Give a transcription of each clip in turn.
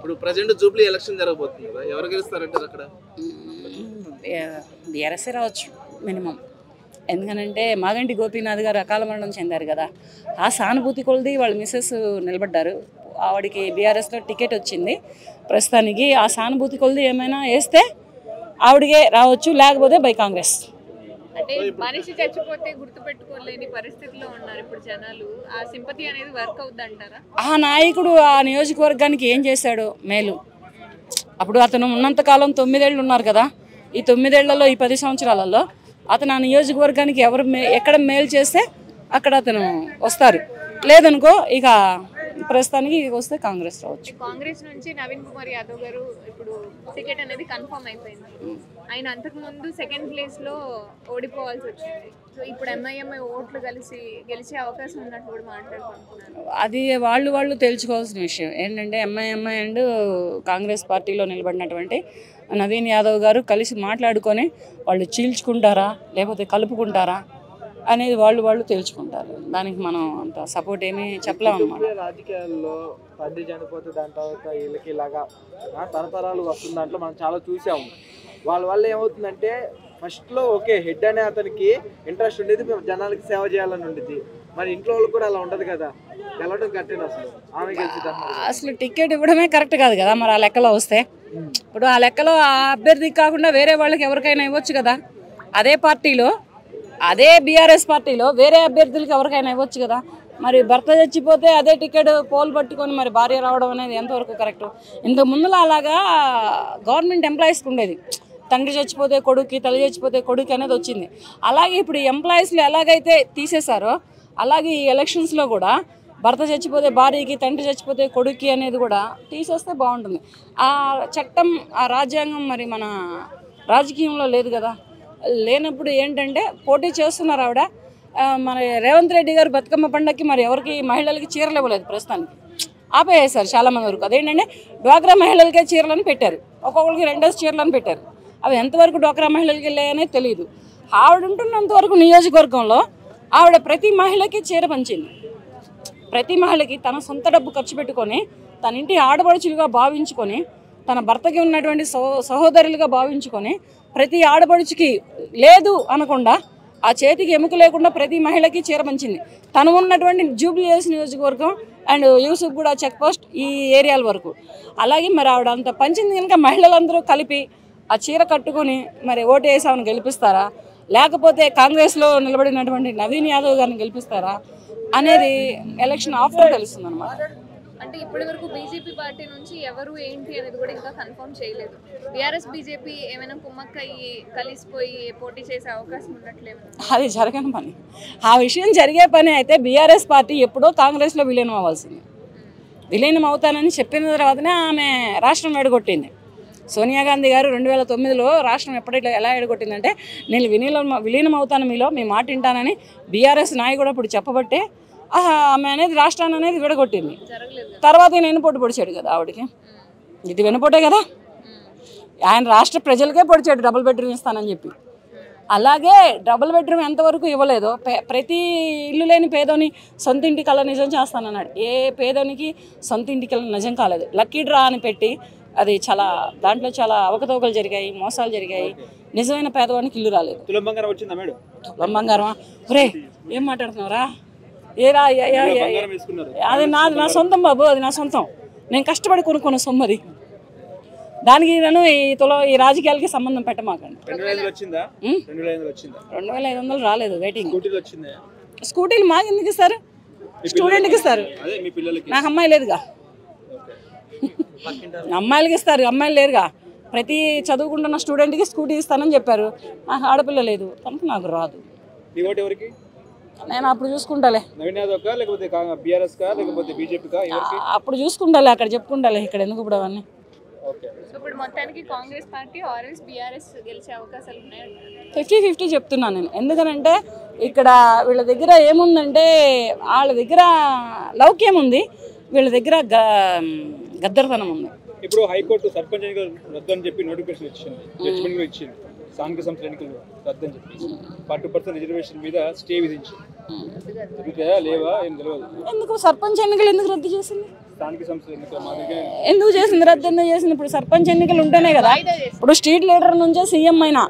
ఇప్పుడు present Jubilee election జరగబోతుంది కదా, ఎవరు గెలుస్తారంటారు అక్కడ? బీఆర్ఎస్ఏ రావచ్చు మినిమం. ఎందుకనంటే మాగంటి గోపీనాథ్ గారు అకాల మరణం చెందారు కదా, ఆ సానుభూతి కొలది వాళ్ళ మిస్సెస్ నిలబడ్డారు. ఆవిడకి బీఆర్ఎస్లో టికెట్ వచ్చింది. ప్రస్తుతానికి ఆ సానుభూతి కొలది ఏమైనా వేస్తే ఆవిడకే రావచ్చు, లేకపోతే బై కాంగ్రెస్. అంటే మనిషి చచ్చిపోతే గుర్తుపెట్టుకోలేని పరిస్థితిలో ఉన్నారు ఇప్పుడు జనాలు. ఆ సింపతి అనేది వర్క్ అవుద్ది అంటారా? ఆ నాయకుడు ఆ నియోజకవర్గానికి ఏం చేశాడు మేలు? అప్పుడు అతను ఉన్నంతకాలం 9 ఏళ్ళు ఉన్నారు కదా, ఈ 9 ఏళ్లలో ఈ 10 సంవత్సరాలలో అతను ఆ నియోజకవర్గానికి ఎక్కడ మేలు చేస్తే అక్కడ అతను వస్తారు. లేదనుకో ఇక ప్రస్తుతానికి వస్తే కాంగ్రెస్ రావచ్చు. కాంగ్రెస్ నుంచి నవీన్ కుమార్ యాదవ్ గారు ఇప్పుడు టికెట్ అనేది కన్ఫర్మ్ అయిపోయింది. ఆయన అంతకు ముందు సెకండ్ ప్లేస్ లో ఓడిపోవాల్సి వచ్చింది. సో ఇప్పుడు ఎంఐఎంఐ ఓట్లు కలిసి గెలిచే అవకాశం ఉన్నట్టు కూడా మాట్లాడుకుంటున్నారు. అది వాళ్ళు తెలుసుకోవాల్సిన విషయం ఏంటంటే ఎంఐఎంఐ అండ్ కాంగ్రెస్ పార్టీలో నిలబడినటువంటి నవీన్ యాదవ్ గారు కలిసి మాట్లాడుకొని వాళ్ళు చీల్చుకుంటారా లేకపోతే కలుపుకుంటారా అనేది వాళ్ళు తెలుసుకుంటారు. దానికి మనం అంత సపోర్ట్ ఏమీ చెప్పలేము అన్నమాట. రాజకీయాల్లో తండ్రి చనిపోతే దాని తర్వాత వీళ్ళకి ఇలాగా తరతరాలు వస్తుంది. దాంట్లో మనం చాలా చూసాము. వాళ్ళ వల్ల ఏమవుతుందంటే ఫస్ట్లో ఓకే హెడ్ అనే అతనికి ఇంట్రెస్ట్ ఉండేది, జనాలకి సేవ చేయాలని ఉండేది. మరి ఇంట్లో వాళ్ళకి కూడా అలా ఉండదు కదా, గెలవడం కట్టిన ఆమె అసలు టికెట్ ఇవ్వడమే కరెక్ట్ కాదు కదా. మరి ఆ లెక్కలో వస్తే ఇప్పుడు ఆ లెక్కలో ఆ అభ్యర్థికి కాకుండా వేరే వాళ్ళకి ఎవరికైనా ఇవ్వచ్చు కదా. అదే పార్టీలో అదే బీఆర్ఎస్ పార్టీలో వేరే అభ్యర్థులకి ఎవరికైనా ఇవ్వచ్చు కదా. మరి భర్త చచ్చిపోతే అదే టికెట్ పోల్ పట్టుకొని మరి భార్య రావడం అనేది ఎంతవరకు కరెక్ట్? ఇంతకు ముందులో అలాగా గవర్నమెంట్ ఎంప్లాయీస్కి ఉండేది, తండ్రి చచ్చిపోతే కొడుక్కి, తల్లి చచ్చిపోతే కొడుకు అనేది వచ్చింది. అలాగే ఇప్పుడు ఎంప్లాయీస్లో ఎలాగైతే తీసేశారో అలాగే ఈ ఎలక్షన్స్లో కూడా భర్త చచ్చిపోతే భార్యకి, తండ్రి చచ్చిపోతే కొడుక్కి అనేది కూడా తీసేస్తే బాగుంటుంది. ఆ చట్టం ఆ రాజ్యాంగం మరి మన రాజకీయంలో లేదు కదా. లేనప్పుడు ఏంటంటే పోటీ చేస్తున్నారు ఆవిడ. మన రేవంత్ రెడ్డి గారు బతుకమ్మ పండగకి మరి ఎవరికి మహిళలకి చీరలు ఇవ్వలేదు, ప్రస్తుతానికి ఆపేసారు చాలామంది వరకు. అదేంటంటే డ్వాక్రా మహిళలకే చీరలను పెట్టారు, ఒక్కొక్కరికి 2 చీరలను పెట్టారు. అవి ఎంతవరకు డ్వాక్రా మహిళలకి వెళ్ళాయనే తెలియదు. ఆవిడ ఉంటున్నంత వరకు నియోజకవర్గంలో ఆవిడ ప్రతి మహిళకి చీర పంచింది. ప్రతి మహిళకి తన సొంత డబ్బు ఖర్చు పెట్టుకొని తన ఇంటి ఆడపడుచులుగా భావించుకొని తన భర్తకి ఉన్నటువంటి సహోదరులుగా భావించుకొని ప్రతి ఆడపడుచుకి లేదు అనకుండా ఆ చేతికి ఎముక లేకుండా ప్రతి మహిళకి చీర పంచింది. తను ఉన్నటువంటి జూబ్లీ హిల్స్ నియోజకవర్గం అండ్ యూసుఫ్ కూడా చెక్ పోస్ట్ ఈ ఏరియాల వరకు. అలాగే మరి ఆవిడ అంత పంచింది కనుక మహిళలందరూ కలిపి ఆ చీర కట్టుకొని మరి ఓటు వేసి ఆమెను గెలిపిస్తారా, లేకపోతే కాంగ్రెస్లో నిలబడినటువంటి నవీన్ యాదవ్ గారిని గెలిపిస్తారా అనేది ఎలక్షన్ ఆఫ్టర్ తెలుస్తుంది అన్నమాట. అంటే ఇప్పటి వరకు బీజేపీ పార్టీ నుంచి ఎవరు ఏంటి అనేది కూడా ఇంకా కన్ఫర్మ్ చేయలేదు. బీఆర్ఎస్ బీజేపీ ఏమైనా కుమ్మక్కయ్యి కలిసిపోయి పోటీ చేసే అవకాశం ఉన్నట్లేమో? అది జరగని పని. ఆ విషయం జరిగే పని అయితే బీఆర్ఎస్ పార్టీ ఎప్పుడో కాంగ్రెస్లో విలీనం అవ్వాల్సింది. విలీనం అవుతానని చెప్పిన తర్వాతనే ఆమె రాష్ట్రం ఎడగొట్టింది. సోనియా గాంధీ గారు 2009లో రాష్ట్రం ఎలా ఎడగొట్టిందంటే నేను విలీనం అవుతాను మీలో, మీ మాట వింటానని బీఆర్ఎస్ నాయకుడు అప్పుడు చెప్పబట్టే ఆమె అనేది రాష్ట్రాన్ని అనేది విడగొట్టింది. తర్వాత ఈయన వెనుపోటు పొడిచాడు కదా ఆవిడకి. ఇది వెనుపోటే కదా, ఆయన రాష్ట్ర ప్రజలకే పొడిచాడు డబుల్ బెడ్రూమ్ ఇస్తానని చెప్పి. అలాగే డబుల్ బెడ్రూమ్ ఎంతవరకు ఇవ్వలేదో ప్రతి ఇల్లు లేని పేదోని సొంత ఇంటి కళ నిజం చేస్తానన్నాడు. ఏ పేదోనికి సొంత ఇంటి కళ నిజం కాలేదు. లక్కీ డ్రా అని పెట్టి అది దాంట్లో చాలా అవకతవకలు జరిగాయి, మోసాలు జరిగాయి. నిజమైన పేదవానికి ఇల్లు రాలేదు. తులం బంగారం వచ్చిందా మేడం? తులం బంగారమా? ఒరే ఏం మాట్లాడుతున్నావురా? ఏరా అది నా సొంతం బాబు, అది నా సొంతం. నేను కష్టపడి కొనుక్కున్న సొమ్మది. దానికి నేను ఈ రాజకీయాలకి సంబంధం పెట్టమాకండి. 2500 రాలేదు, వెయిటింగ్. స్కూటీలు మాకు ఎందుకు ఇస్తారు? స్టూడెంట్కి ఇస్తారు, నాకు అమ్మాయి లేదుగా. అమ్మాయిలకి ఇస్తారు, అమ్మాయిలు లేరుగా. ప్రతి చదువుకుంటున్న స్టూడెంట్కి స్కూటీ ఇస్తానని చెప్పారు. నాకు ఆడపిల్ల లేదు కనుక నాకు రాదు. నేను అప్పుడు చూసుకుంటాలే, అప్పుడు చూసుకుంటాలే, అక్కడ చెప్పుకుంటాలే, ఇక్కడ ఎందుకు ఇప్పుడు అవన్నీ. ఇప్పుడు మొత్తానికి కాంగ్రెస్ పార్టీ ఆర్ఎస్ బీఆర్ఎస్ గెలిచే అవకాశాలు ఉన్నాయి. 50-50 చెప్తున్నాను నేను. ఎందుకనంటే ఇక్కడ వీళ్ళ దగ్గర ఏముందంటే వాళ్ళ దగ్గర లౌక్యం ఉంది, వీళ్ళ దగ్గర గద్దరతనం ఉంది. ఇప్పుడు హైకోర్టు సర్పంచ్ ఎన్నికలు రద్దని చెప్పి నోటిఫికేషన్ ఇచ్చింది, జడ్జిమెంట్ కూడా ఇచ్చింది. స్థానిక సంస్థల ఎన్నికలు రద్దని చెప్పి 40% రిజర్వేషన్ మీద స్టే విధించింది. లేవా ఏం తెలియదు. ఎందుకు సర్పంచ్ ఎన్నికలు ఎందుకు రద్దు చేసింది? ఎందుకు చేసింది, రద్దు ఎందుకు చేసింది? ఇప్పుడు సర్పంచ్ ఎన్నికలు ఉంటేనే కదా. ఇప్పుడు స్ట్రీట్ లీడర్ నుంచే సీఎం అయినా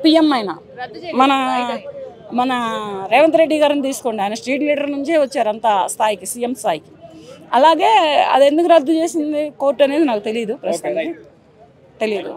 పిఎం అయినా మన రేవంత్ రెడ్డి గారిని తీసుకోండి, ఆయన స్ట్రీట్ లీడర్ నుంచే వచ్చారు అంత స్థాయికి, సీఎం స్థాయికి. అలాగే అది ఎందుకు రద్దు చేసింది కోర్టు అనేది నాకు తెలియదు, ప్రస్తుతానికి తెలియదు.